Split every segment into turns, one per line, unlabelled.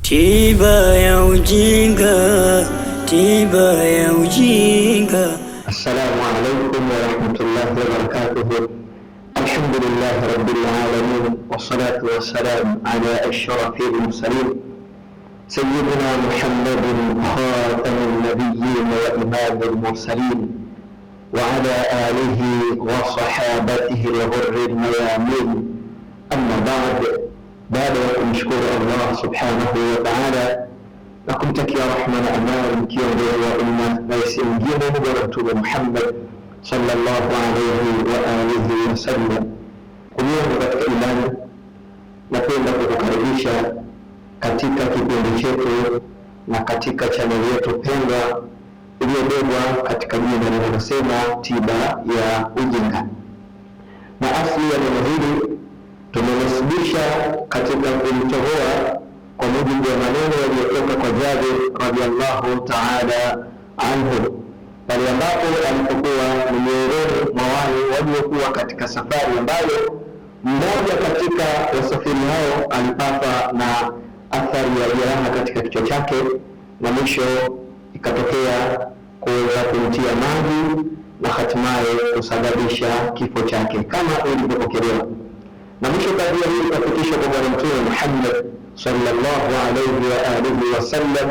Tiba ya ujinga, tiba ya ujinga.
Assalamu alaikum warahmatullahi wabarakatuh. Alhamdulillahi rabbil alamin, wassalatu wassalamu ala ashrafil mursalin sayyidina Muhammadin khatamin nabiyyin wa imamil mursalin wa ala alihi wa sahabatihi al-ghurril mayamin. Amma ba'd, baada ya kumshukuru Allah subhanahu wa ta'ala na kumtakia rahma na amani kiongozi wa umma na si mwingine ni Bwana Mtume Muhammad sallallahu alayhi wa alihi wasallam. Kuliona katika imani, napenda kukukaribisha katika kipindi chetu na katika chaneli yetu pendwa iliyobebwa katika jina linalosema tiba ya ujinga, na asili ya neno hili tumelisibisha katika kumtohoa kwa mujibu wa maneno yaliyotoka kwa Jabir radhiallahu ta'ala anhu, pale ambapo alipokuwa ni miongoni mwa wale waliokuwa katika safari ambayo mmoja katika wasafiri hao alipata na athari ya jeraha katika kichwa chake, na mwisho ikatokea kuweza kumtia maji na hatimaye kusababisha kifo chake kama ilivyopokelewa. Na mwisho kadhia hii ikafikishwa kwa Bwana Mtume Muhammad sallallahu alayhi wa alihi wasallam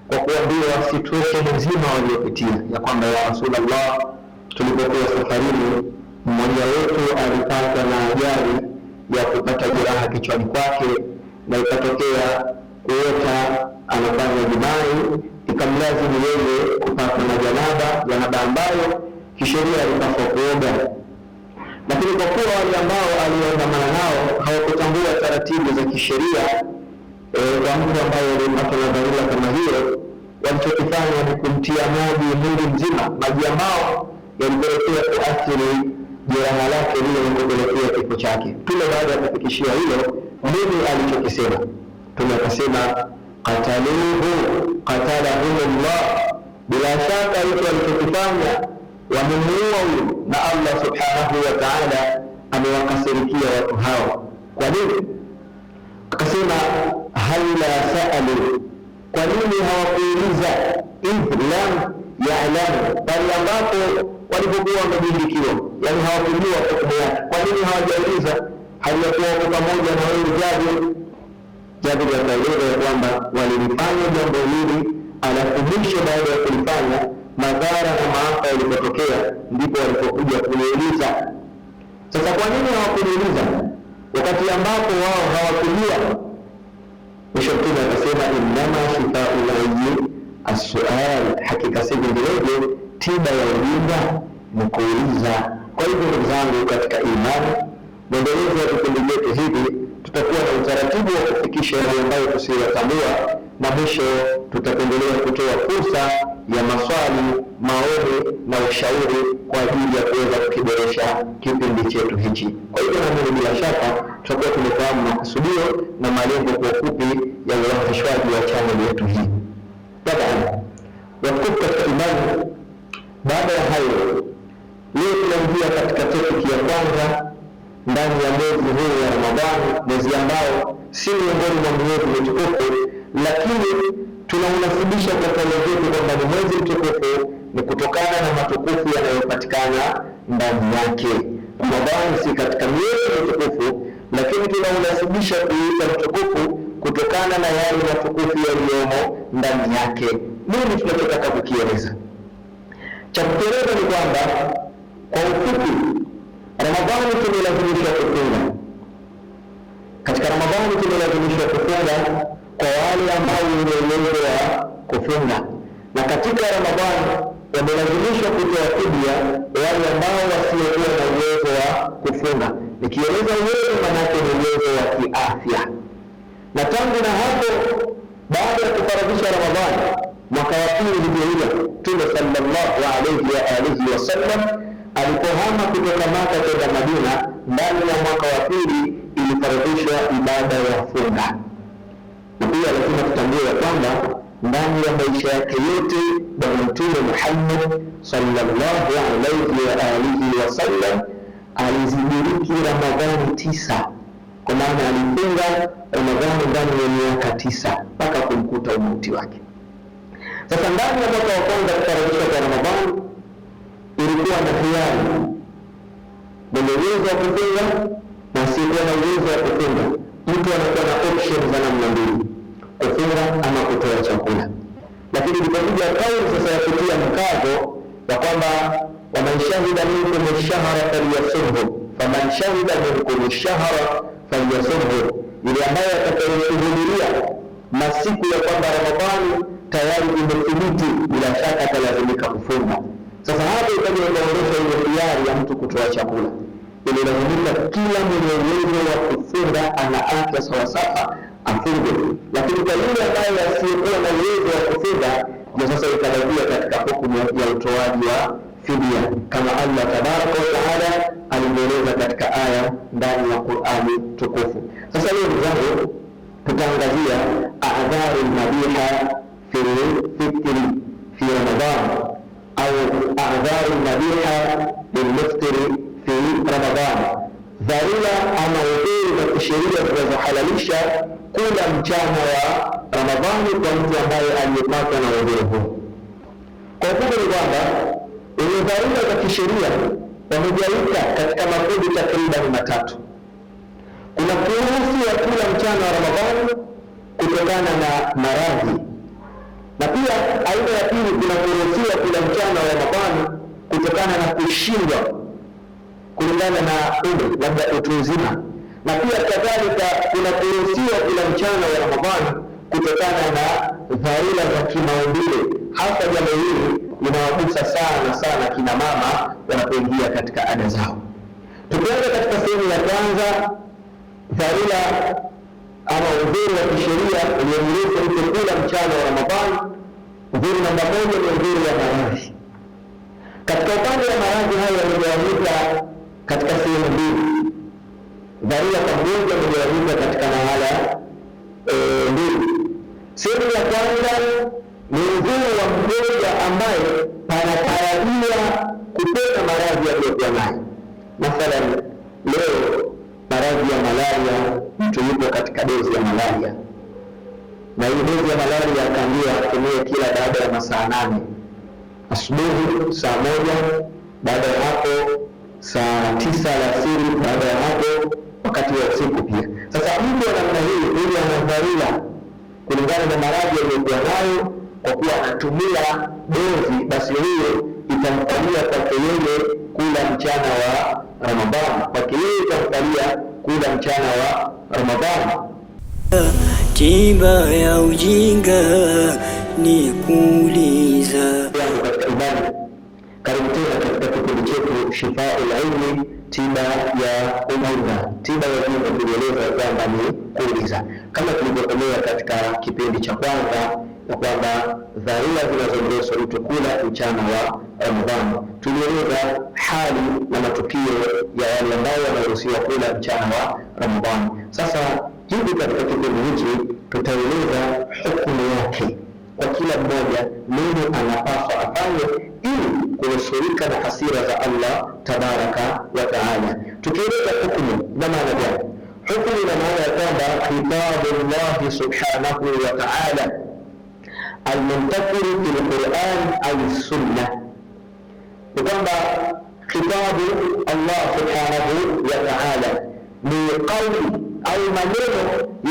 kwa kuambiwa situation nzima waliopitia ya kwamba, ya Rasulullah, tulipokuwa safarini mmoja wetu alipata na ajali ya kupata jeraha kichwani kwake, na ikatokea kuota anafanya jimai, ikamlazimu yeye kupata na janaba ambayo kisheria alipaswa kuoga. Lakini kwa kuwa wale ambao aliyoandamana nao hawakutambua taratibu za kisheria kwa mtu ambaye alipata na dharura kama hiyo, walichokifanya ni kumtia maji mwili mzima, maji ambao yalipelekea kuathiri jeraha lake lile na kupelekea kifo chake. Mtume baada ya kufikishia hilo, nini alichokisema? Mtume akasema, qataluhu qatalahumullah, bila shaka hicho alichokifanya wamemuua huyu, na Allah subhanahu wa ta'ala amewakasirikia watu hao. Kwa nini? Akasema, hala sa'alu, kwa nini hawakuuliza? Lam ya'lamu, bali ambapo walipokuwa wamejindikiwa, yani hawakujua hukumu yake. Kwa nini hawajauliza hali ya kuwa pamoja na wewe Jabir akaeleza ya kwamba walifanya jambo hili, alafu mwisho baada ya kulifanya madhara na maafa yalipotokea, ndipo walipokuja kuniuliza. Sasa kwa nini hawakuniuliza wakati ambapo wao hawakujua? Mwisho Mtume akasema, innama shifaa'ul ayyi as-su'al, hakika si vinginevyo tiba ya ujinga ni kuuliza. Kwa hivyo ndugu zangu katika imani, mwendelezo wa vipindi vyetu hivi tutakuwa na utaratibu wa kufikisha yale ambayo tusiyotambua, na mwisho tutapendelea kutoa fursa ya maswali, maoni na ushauri kwa ajili ya kuweza kukiboresha kipindi chetu hichi. Kwa hivyo naamini bila shaka tutakuwa tumefahamu makusudio na malengo kwa ufupi ya uanzishwaji wa channel yetu hii. Watukufu katika imani, baada ya hayo, leo tunaingia katika topic ya kwanza ndani ya mwezi huu wa Ramadhani, mwezi ambao si miongoni mwa miezi mitukufu, lakini tunaunasibisha kwa kauli yetu kwamba ni mwezi mtukufu ni kutokana na matukufu yanayopatikana ndani yake. Ramadhani si katika miezi mitukufu, lakini tunaunasibisha kuita mtukufu kutokana na yale matukufu yaliyomo ndani yake. Nini tunachotaka kukieleza? Cha kukieleza ni kwamba kwa ufupi, Ramadhani tumelazimishwa kufunga. Katika Ramadhani tumelazimishwa kufunga kwa wale ambao wenye uwezo wa kufunga, na katika Ramadhani wamelazimishwa kutoa fidia wale ambao wasiokuwa na uwezo wa kufunga. Nikieleza uwezo, manake ni uwezo wa kiafya. Na tangu na hapo, baada ya kufaradhisha Ramadhani, mwaka wa pili hijria, Mtume sallallahu alayhi wa alihi wasallam alipohama kutoka Maka kwenda Madina, ndani ya mwaka wa pili ilifaradhishwa ibada ya funga. Na pia lazima tutambue kwamba ndani ya maisha yake yote Bwana Mtume Muhammad sallallahu alayhi wa alihi wasallam alizidiriki Ramadhani 9, kwa maana alifunga Ramadhani ndani ya miaka 9 mpaka kumkuta umauti wake. Sasa ndani ya mwaka wa kwanza kukaribisha kwa Ramadhani ilikuwa na hiari, mwenye uwezo wa kufunga na asiyekuwa na uwezo wa kufunga. Mtu anakuwa na option za namna mbili, kufunga ama kutoa chakula. Lakini ilipokuja kauli sasa ya kutia mkazo ya kwamba waman shahida minkum ash-shahra falyasumhu, faman shahida minkum ash-shahra falyasumhu, ile ambayo atakayehudhuria masiku ya kwamba Ramadhani tayari imethibiti, bila shaka atalazimika kufunga. Sasa hapo ikaja inaonyesha ile hiari ya mtu kutoa chakula. Ile lazimika kila mwenye uwezo wa kufunga ana afya sawa sawa afunge, lakini kwa yule ambaye asiyekuwa na uwezo wa kufunga, ndio sasa ikarejea katika hukumu ya utoaji wa fidia, kama Allah tabaraka wa taala alivyoeleza katika aya ndani ya Qur'ani tukufu. Sasa leo ndugu tutaangazia a'dharu al-mabiha fi fitri fi Ramadhan, au a'dharu al-mabiha lil-muftiri fi Ramadhan, dharura ama udhuru za kisheria zinazohalalisha kula mchana wa Ramadhani kwa mtu ambaye aliyepatwa na udhuru huu. Kwa ufupi ni kwamba ile dharura za kisheria wamegawika katika makundi takriban matatu. Kuna kuruhusiwa kula mchana wa Ramadhani kutokana na maradhi, na pia aina ya pili kuna kuruhusiwa kula mchana wa Ramadhani kutokana na kushindwa kulingana na umri, labda utu uzima, na pia kadhalika kuna kuruhusiwa kula mchana wa Ramadhani kutokana na dharura za kimaumbile. Hasa jambo hili linawagusa sana kina mama wanapoingia katika ada zao. Tukianza katika sehemu ya kwanza, dharura ama udhuru wa kisheria uliomruhusu mtu kula mchana wa Ramadhani, udhuru namba moja ni udhuru wa maradhi. Katika upande wa maradhi hayo yamegawanyika katika sehemu mbili. Dharura pamoja imegawanyika katika mahala mbili. Sehemu ya kwanza ni udhuru wa mgonjwa ambaye panatarajia kupona maradhi aliyokuwa nayo. Mathalan, leo maradhi ya malaria, mtu yupo katika dozi ya malaria, na hii dozi ya malaria akaambiwa atumie kila baada ya masaa 8, asubuhi saa 1, baada ya hapo saa 9 alasiri, baada ya hapo wakati wa usiku pia. Sasa mtu wa namna hii ili ana dharura kulingana na maradhi aliyokuwa nayo, kwa kuwa anatumia dozi, basi hiyo itamkalia kwake yeye kula mchana wa Ramadhani, kwake yeye itamkalia kula mchana wa Ramadhani.
Tiba ya ujinga ni kuuliza.
Katika imani, karibu tena katika kipindi chetu Shifaul Ilmi, tiba ya ujinga. Tiba ya ujinga tulieleza kwamba ni kuuliza, kama tulivyoeleza katika kipindi cha kwanza, na kwamba dharura zinazomruhusu mtu kula mchana wa Ramadhani. Tulieleza hali na matukio ya wale ambao wanaruhusiwa kula mchana wa Ramadhani. Sasa hivi katika kipindi hiki tutaeleza hukumu yake kwa kila mmoja, nini anapaswa afanye ili kunusurika na hasira za Allah tabaraka wa taala. Tukieleza hukumu na maana gani, hukumu ina maana ya kwamba khitabullah subhanahu wa taala almuntakiri fil Qur'an au sunna, kwamba khitabu Allah subhanahu wa ta'ala ni kauli au maneno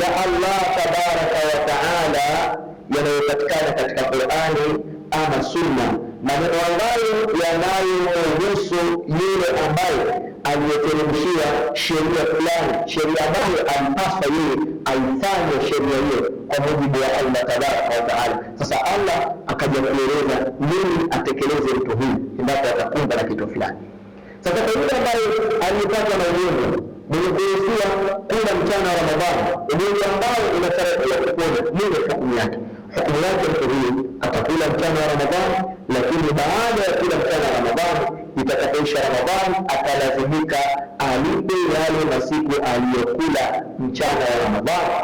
ya Allah tabaraka wa ta'ala yanayopatikana katika Qur'ani ama sunna, maneno ambayo yanayohusu yule ambaye aliyeteremshia sheria fulani, sheria ambayo alipaswa yeye aifanye sheria hiyo kwa mujibu wa Allah tabaraka wa taala. Sasa Allah akaja kueleza nini atekeleze mtu huyu endapo atakumbwa na kitu fulani. Sasa kwa yule ambaye alipata na ugonjwa mwenye kuruhusiwa kula mchana wa Ramadhani, ugonjwa ambao unatarajiwa kupona, nini hukumu yake? Hukumu yake mtu huyu atakula mchana wa Ramadhani, lakini baada ya kula mchana wa Ramadhani, itakapoisha Ramadhani atalazimika alipe yale masiku aliyokula mchana wa Ramadhani.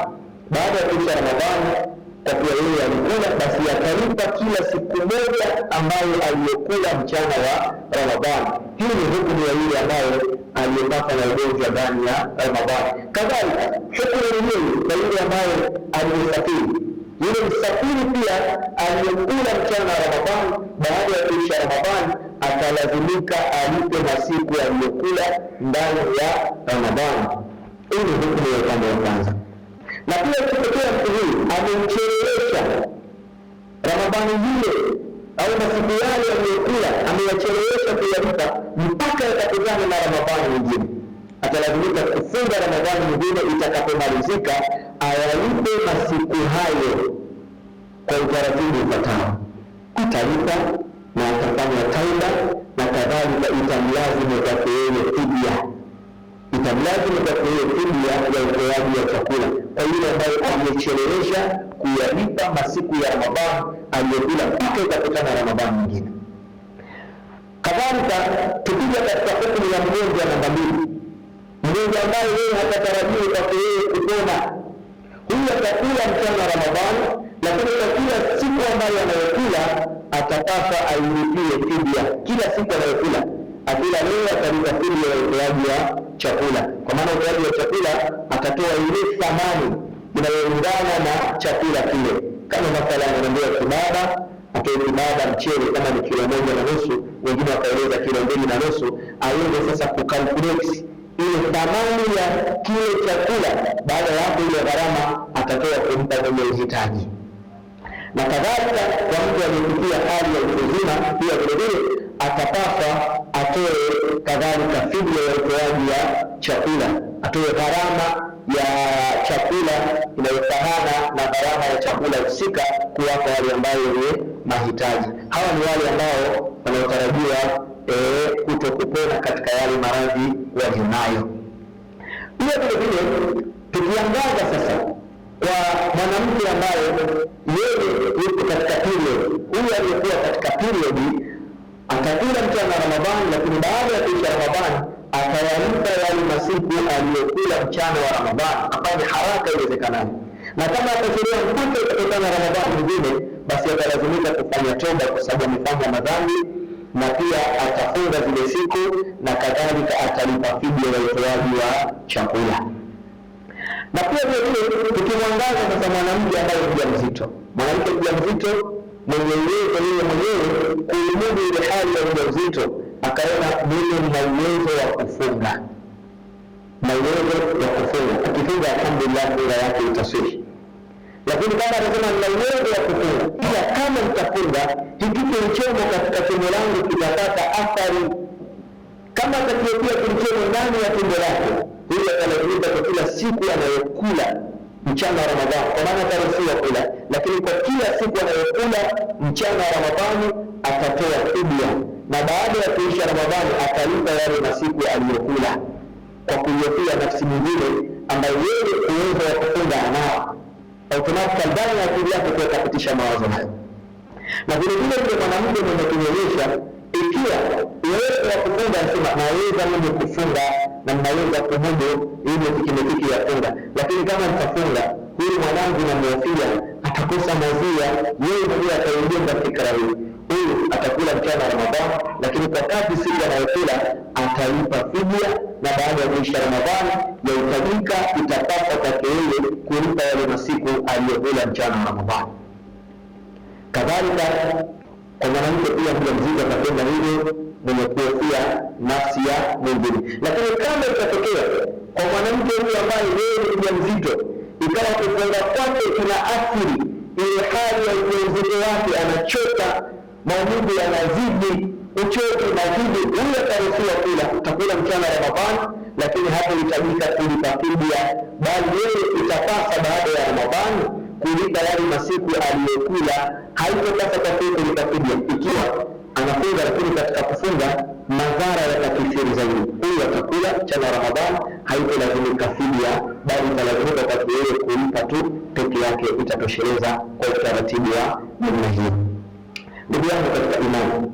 Baada ya kuisha Ramadhani, kwa kuwa yeye alikula, basi atalipa kila siku moja ambayo aliyokula mchana wa Ramadhani. Hii ni hukumu ya yule ambaye aliyepata na ugonjwa ndani ya Ramadhani. Kadhalika hukumu nyingine kwa yule ambaye aliyesafiri, Yule msafiri pia aliyekula mchana wa Ramadhani, baada ya kuisha Ramadhani atalazimika alipe masiku aliyokula ndani ya Ramadhani. Hii ni hukumu ya upande wa kwanza. Na pia ikitokea mtu huyu amechelewesha Ramadhani ile au masiku yale aliyokula ameyachelewesha kuyalipa mpaka yatakutana na Ramadhani nyingine, atalazimika kufunga Ramadhani nyingine itakapomalizika, ayalipe masiku hayo kwa utaratibu ufuatao. Atalipa na atafanya tauba, na kadhalika itamlazimu kwake yeye fidia. Itamlazimu kwake yeye fidia ya utoaji wa chakula kwa yule ambaye amechelewesha kuyalipa masiku ya Ramadhani aliyokula mpaka itakutana Ramadhani nyingine. Kadhalika tukija katika hukumu ya mgonjwa namba 2, mgonjwa ambaye yeye hatatarajiwa kwake yeye kupona, huyu atakula mchana wa Ramadhani, lakini kwa kila siku ambayo anayokula atapasa ailipie fidia. Kila siku anayokula, akila leo atalipa fidia ya utoaji wa chakula, kwa maana utoaji wa chakula atatoa ile thamani inayolingana na chakula kile. Kama mathalan anaambiwa kibaba, atoe kibaba mchele kama ni kilo 1.5, wengine wakaeleza kilo 2.5, aweze sasa kukalkulate ile thamani ya kile chakula. Baada ya hapo ile gharama atatoa kumpa mwenye uhitaji. Na kadhalika kwa mtu aliyefikia hali ya utu uzima pia vilevile atapaswa atoe kadhalika fidia ya utoaji wa chakula, atoe gharama ya chakula inayofanana na gharama ya chakula husika kuwapa wale ambao wenye mahitaji. Hawa ni wale ambao wanaotarajiwa kutokupona katika yale maradhi walionayo. Pia vilevile tukiangaza sasa kwa mwanamke ambaye yeye yuko katika period, huyu aliyekuwa katika period atakula mchana wa Ramadhani, lakini baada ya kuisha Ramadhani atayalipa yale masiku aliyokula mchana wa Ramadhani, afanye haraka iwezekanavyo. Na kama atachelewa mpaka kutokana na Ramadhani nyingine, basi atalazimika kufanya toba kwa sababu amefanya madhambi, na pia atafunga zile siku, na kadhalika atalipa fidia ya utoaji wa chakula. Na pia vile tukimwangaza sasa mwanamke ambaye ni mjamzito, mwanamke mjamzito mwenye uwezo yeye mwenyewe kuimudu ile hali ya ujauzito, akaona mimi nina uwezo wa kufunga, na uwezo wa kufunga, akifunga alhamdulillah funga yake itaswihi. Lakini kama anasema nina uwezo wa kufunga, ila kama nitafunga hiki kilichomo katika tumbo langu kitapata athari, kama atakiopia kilichomo ndani ya tumbo lake, huyu atalazimika kwa kila siku anayokula mchana wa Ramadhani, kwa maana ataruhusiwa kula, lakini kwa kila siku anayokula mchana wa Ramadhani atatoa fidia, na baada ya kuisha Ramadhani atalipa yale masiku aliyokula, kwa kuiopia nafsi nyingine ambayo yeye uwezo wa kufunga anao, automatically ndani ya akili yake kwa kupitisha mawazo hayo. Na vile vile yule mwanamke mwenye kunyonyesha, ikiwa uwezo wa kufunga anasema naweza mimi kufunga na naweza kumudu ile tikimekiki ya funga, lakini kama nitafunga huyu mwanangu na mwafia atakosa maziwa, yeye ndiye ataingia fikra hii. Huyu atakula mchana wa Ramadhani, lakini kwa kadri siku anayokula atalipa fidia, na baada ya kuisha Ramadhani yahitajika itapasa kwake yeye kulipa yale masiku aliyokula mchana wa Ramadhani. Kadhalika kwa mwanamke pia mjamzito atatenda hivyo, mwenye kuhofia nafsi ya mwingine. Lakini kama itatokea kwa mwanamke huyu ambaye yeye ni mjamzito, ikawa kufunga kwake kuna athiri ile hali ya ujauzito wake, anachoka, maumivu yanazidi, uchovu na hivi, huyu ataruhusiwa kula, utakula mchana wa Ramadhani, lakini hapo itabika kulipa fidia, bali yeye itapasa baada ya Ramadhani kulipa yale masiku aliyokula. Haitopasa kwa kulipa fidia ikiwa anafunga, lakini katika kufunga madhara yatakithiri zaidi. Huyu atakula mchana wa Ramadhani, haitolazimika fidia, bali italazimika kwa yeye kulipa tu peke yake, itatosheleza kwa utaratibu wa namna hiyo. Ndugu yangu katika imani,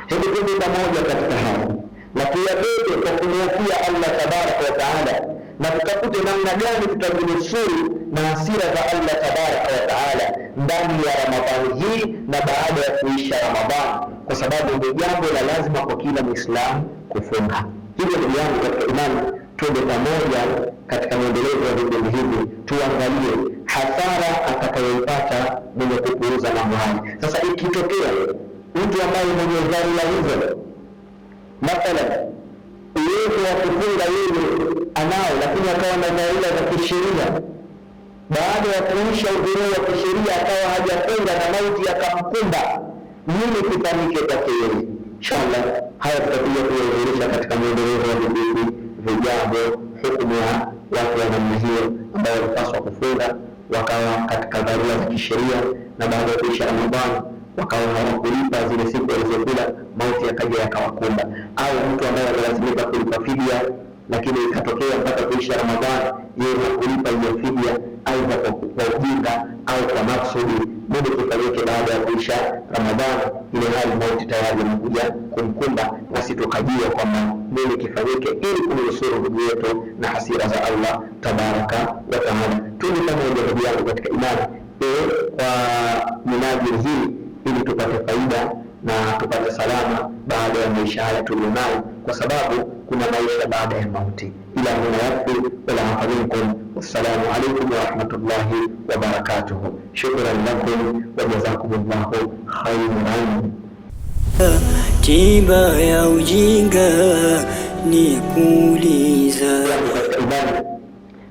hebu twende pamoja katika haya na tuyabebe kwa kumhofia Allah tabaraka wa taala, na tutafute namna gani tutajinusuru na hasira za Allah tabaraka wa taala ndani ya Ramadhani hii na baada ya kuisha Ramadhani, kwa sababu ni jambo la lazima kwa kila Muislamu kufunga. Hivyo ndugu yangu katika imani, twende pamoja katika maendeleo ya vipindi hivi, tuangalie hasara atakayoipata mwenye kupuuza mambo haya. Sasa ikitokea mtu ambaye mwenye dharura hizo, mathalan uwezo wa kufunga yeye anao, lakini akawa na dharura za kisheria, baada ya kuisha udhuru wa kisheria akawa hajafunga na mauti yakamkumba, nini kifanyike kwake yeye? Inshallah haya tutakuja kueleza katika maendeleo ya vipindi vijavyo, hukumu ya watu wa namna hiyo ambao walipaswa kufunga wakawa katika dharura za kisheria, na baada ya kuisha Ramadhani wakawa hawakulipa zile siku walizokula, mauti yakaja yakawakumba. Au mtu ambaye analazimika kulipa fidia, lakini ikatokea mpaka kuisha Ramadhani yeye hakulipa hiyo fidia, aidha kwa ujinga au kwa maksudi, nini kifanyike baada ya kuisha Ramadhani? Ile hali mauti tayari imekuja kumkumba, nasi tukajua kwamba nini kifanyike ili kumnusuru ndugu yetu na hasira za Allah tabaraka wa taala. Tuni pamoja ndugu yangu katika imani kwa minajili hii, ili tupate faida na tupate salama baada ya maisha haya tulionayo, kwa sababu kuna maisha baada ya mauti. Ila huna yakfi wala hafadhinkum. Wassalamu alaikum wa rahmatullahi wa barakatuhu. Shukran lakum wa jazakumullahu khairan.
Tiba ya ujinga ni kuuliza.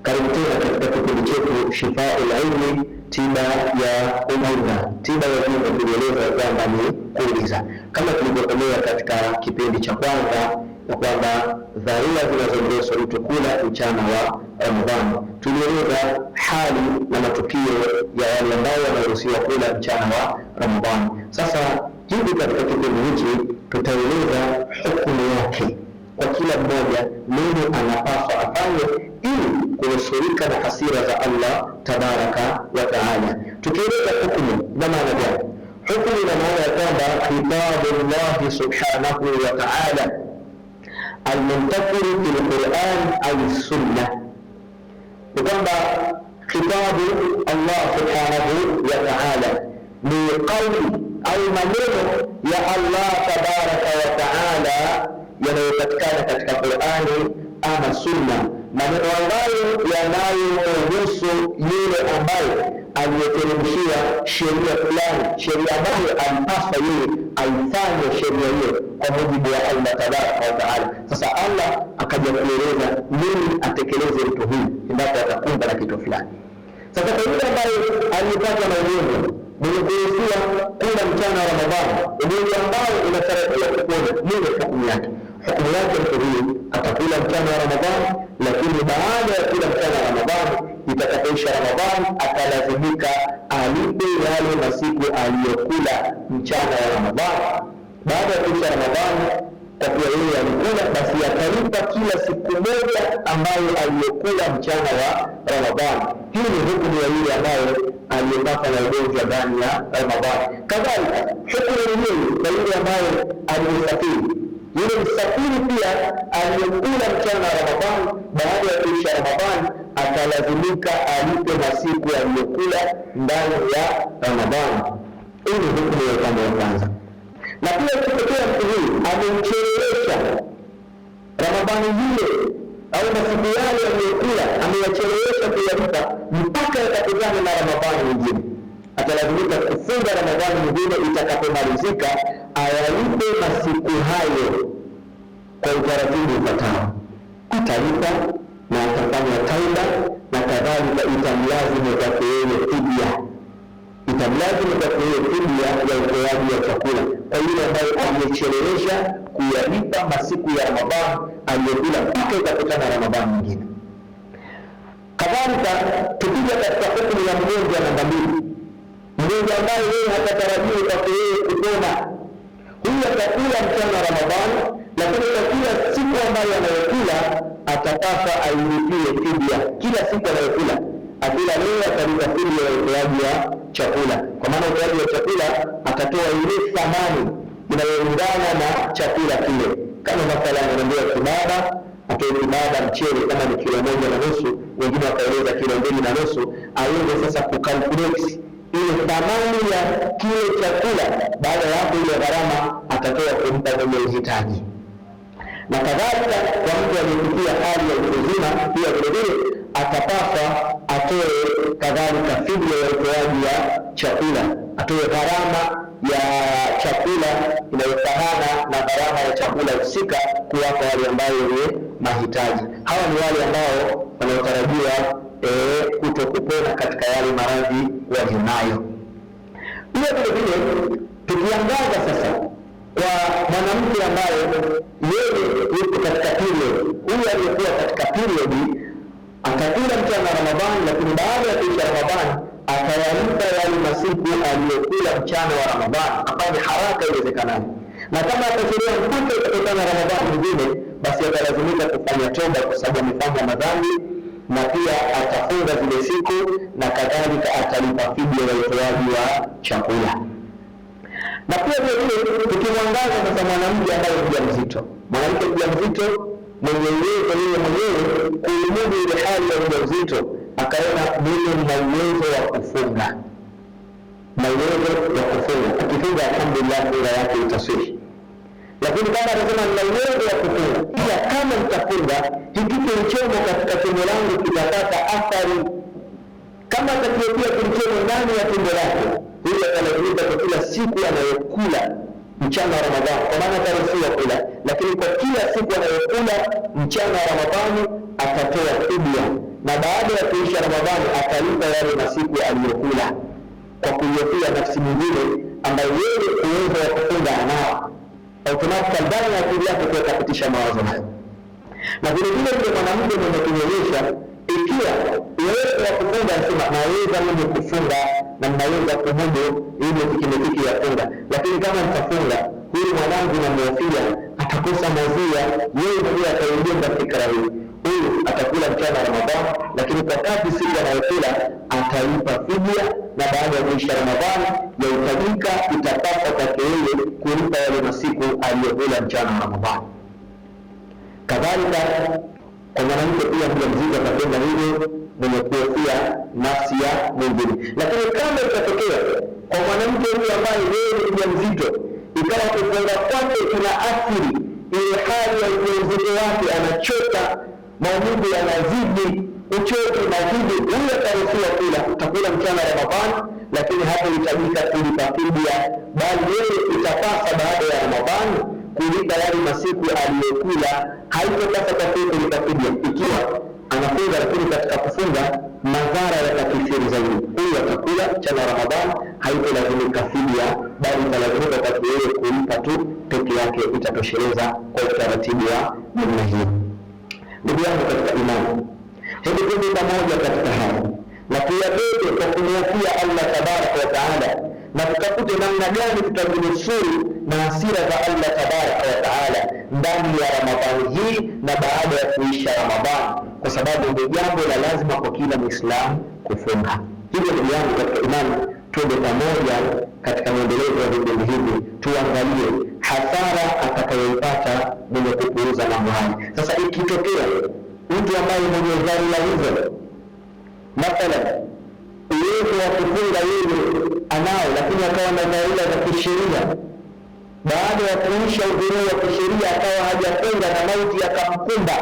Karibu tena katika kipindi chetu Shifaul Ilmi, tiba ya ujinga. Tiba ya ujinga tulieleza kwamba ni kuuliza, kama tulivyoeleza katika kipindi cha kwanza, ya kwamba dharura zinazomruhusu mtu kula mchana wa Ramadhani. Tulieleza hali na matukio ya wale ambao wanaruhusiwa kula mchana wa Ramadhani. Sasa hivi katika kipindi hichi tutaeleza hukumu yake kwa kila mmoja, nini anapaswa afanye ili kunusurika na hasira za Allah tabaraka wa taala. Tukieleza hukumu na maana gani, hukumu ina maana ya kwamba khitabullah subhanahu wa taala almuntakiri fil Qur'an au sunna, ni kwamba khitabu Allah subhanahu wa taala ni kauli au maneno ya Allah tabaraka wa taala yanayopatikana katika Qur'ani ama sunna, maneno ambayo yanayohusu yule ambaye aliyeteremshia sheria fulani, sheria ambayo alipaswa yeye aifanye sheria hiyo kwa mujibu wa Allah tabaraka wa taala. Sasa Allah akaja kueleza nini atekeleze mtu huyu endapo atakumba na kitu fulani. Sasa kwa yule ambaye alipata na ugonjwa mwenye kuruhusiwa kula mchana wa Ramadhani, ugonjwa ambao unatarajiwa kupona, nini hukumu yake? Hukumu yake mtu huyu atakula mchana wa Ramadhani, lakini baada ya kula mchana wa Ramadhani, itakapoisha Ramadhani atalazimika alipe yale masiku aliyokula mchana wa Ramadhani. Baada ya kuisha Ramadhani, kwa kuwa yeye alikula, basi atalipa kila siku moja ambayo aliyokula mchana wa Ramadhani. Hii ni hukumu ya yule ambaye aliyepata na ugonjwa ndani ya Ramadhani. Kadhalika hukumu nyingine kwa yule ambaye aliyesafiri. Yule msafiri pia aliyekula mchana wa Ramadhani, baada ya kuisha Ramadhani atalazimika alipe masiku aliyokula ndani ya Ramadhani. Hii ni hukumu ya upande wa kwanza. Na pia ikitokea mtu huyu amechelewesha Ramadhani ile au masiku yale aliyokula ameyachelewesha kuyalipa mpaka yatakutana na Ramadhani nyingine, atalazimika kufunga Ramadhani nyingine itakapomalizika, ayalipe masiku hayo kwa utaratibu ufuatao. Atalipa na atafanya tauba, na kadhalika itamlazimu kwake yeye fidia. Itamlazimu kwake yeye fidia ya utoaji wa chakula kwa yule ambaye amechelewesha kuyalipa masiku ya Ramadhani aliyokula mpaka itakutana na Ramadhani nyingine. Kadhalika tukija katika hukumu ya mgonjwa namba 2, mgonjwa ambaye yeye hatatarajiwa kwake yeye kupona, huyu atakula mchana wa Ramadhani, lakini kwa kila siku ambayo anayokula atapasa ailipie fidia. Kila siku anayokula, akila leo atalipa fidia ya utoaji wa chakula, kwa maana utoaji wa chakula atatoa ile thamani inayolingana na chakula kile. Kama mathalan anaambia kibaba, atoe kibaba mchele kama ni kilo 1.5, wengine wakaeleza kilo 2.5, aweze sasa kukalkulate ile thamani ya kile chakula. Baada ya hapo ile gharama atatoa kumpa mwenye uhitaji. Na kadhalika kwa mtu aliyefikia hali ya utu uzima, pia vilevile atapaswa atoe kadhalika fidia ya utoaji wa chakula, atoe gharama ya chakula inayofanana na gharama ya chakula husika kuwapa wale ambao wenye mahitaji. Hawa ni wale ambao wanaotarajiwa kutokupona katika yale maradhi walionayo. Pia vilevile tukiangaza sasa kwa mwanamke ambaye yeye yuko katika period, huyu aliyekuwa katika period atakula mchana wa Ramadhani, lakini baada ya kuisha Ramadhani atayalipa yale masiku aliyokula mchana wa Ramadhani, afanye haraka iwezekanavyo. Na kama atachelewa mpaka kutokana na Ramadhani nyingine, basi atalazimika kufanya toba kwa sababu amefanya madhambi, na pia atafunga zile siku, na kadhalika atalipa fidia ya utoaji wa chakula. Na pia vile tukimwangaza sasa mwanamke ambaye ni mjamzito, mwanamke mjamzito mwenye uwezo yeye mwenyewe kuimudu ile hali ya ujauzito, akaona mimi nina uwezo wa kufunga, na uwezo wa kufunga, akifunga alhamdulillah funga yake itaswihi. Lakini kama anasema nina uwezo wa kufunga, pia kama nitafunga hiki kilichomo katika tumbo langu kitapata athari, kama atakiopia kilichomo ndani ya tumbo lake, huyo atalazimika kwa kila siku anayokula mchana wa Ramadhani, kwa maana ataruhusiwa kula, lakini kwa kila siku anayokula mchana wa Ramadhani atatoa fidia, na baada ya kuisha Ramadhani atalipa yale masiku aliyokula, kwa kuiopia nafsi nyingine ambayo yeye uwezo wa kufunga anao, automatically ndani ya akili yake kwa kupitisha mawazo hayo. Na vile vile ndio mwanamke mwenye kunyonyesha, ikiwa uwezo wa kufunga anasema naweza mimi kufunga na naweza kumudu ile kikimekiki ya funga, lakini kama nitafunga huyu mwanangu na mwafia atakosa maziwa, yeye ndiye ataingia fikra hii, huyu atakula mchana wa Ramadhani, lakini kwa kadri siku anayokula atalipa fidia, na baada ya kuisha Ramadhani yahitajika itapasa kwake yeye kulipa yale masiku aliyokula mchana wa Ramadhani. Kadhalika kwa mwanamke pia mjamzito atatenda hivyo, mwenye kuhofia nafsi ya mwingine. Lakini kama itatokea kwa mwanamke huyu ambaye yeye ni mjamzito, ikawa kufunga kwake kuna athiri ile hali ya ujauzito wake, anachoka, maumivu yanazidi, uchovu unazidi, huyu ataruhusiwa kula, utakula mchana wa Ramadhani, lakini hata itajika kulipa fidia, bali yeye itapasa baada ya Ramadhani kulipa yale masiku aliyokula. Haitopasa kwa kulipa fidia ikiwa anafunga, lakini katika kufunga madhara yatakithiri zaidi, huyu atakula mchana wa Ramadhani, haitolazimika fidia, bali italazimika kwa yeye kulipa tu peke yake, itatosheleza kwa utaratibu wa namna hiyo. Ndugu yangu katika imani, hebu tuende pamoja katika haya na tuyabebe kwa kumwafia Allah tabaraka wa taala, na tutafute namna gani tutajinusuru na hasira za Allah tabaraka wa taala ndani ya Ramadhani hii na baada ya kuisha Ramadhani, kwa sababu ni jambo la lazima kwa kila Muislamu kufunga. Hivyo ndugu yangu katika imani, tuende pamoja katika maendelezo ya vipindi hivi, tuangalie hasara atakayoipata mwenye kupuuza mambo haya. Sasa ikitokea mtu ambaye mwenye dharura hizo, mathalan uwezo wa kufunga yeye anao, lakini akawa na dharura za kisheria, baada ya kuisha udhuru wa kisheria akawa hajafunga na mauti akamkumba,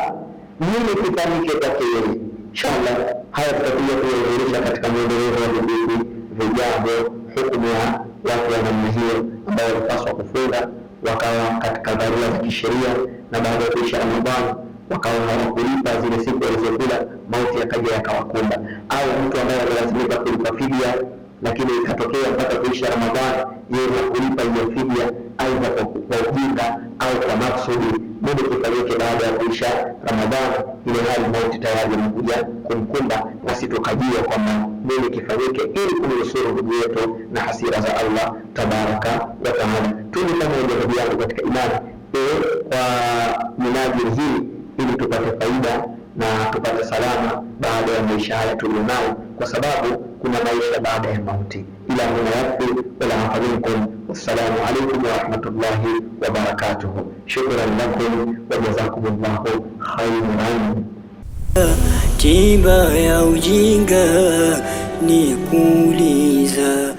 nini kifanyike kwake yeye? Inshallah haya tutakuja kueleza katika maendelezo ya vipindi vijavyo, hukumu ya watu wa namna hiyo ambao walipaswa kufunga wakawa katika dharura za kisheria, na baada ya kuisha Ramadhani wakawa hawakulipa zile siku walizokula, mauti yakaja yakawakumba, au mtu ambaye analazimika kulipa fidia, lakini ikatokea mpaka kuisha Ramadhani yeye hakulipa hiyo fidia, aidha kwa ujinga au kwa maksudi, ndio kifanyike baada ya kuisha Ramadhani, ile hali mauti tayari imekuja kumkumba, basi tukajua kwamba nini kifanyike ili kumnusuru ndugu yetu na hasira za Allah tabaraka wa taala. Tuwe pamoja ndugu yangu katika imani kwa minajili hii, ili tupate faida na tupate salama baada ya maisha haya tulionayo, kwa sababu kuna maisha baada ya mauti. Ila munayafi wala hafadhikum. Wassalamu alaikum wa rahmatullahi wa barakatuh. Shukran lakum wa jazakumullahu khairan.
Tiba ya ujinga ni kuuliza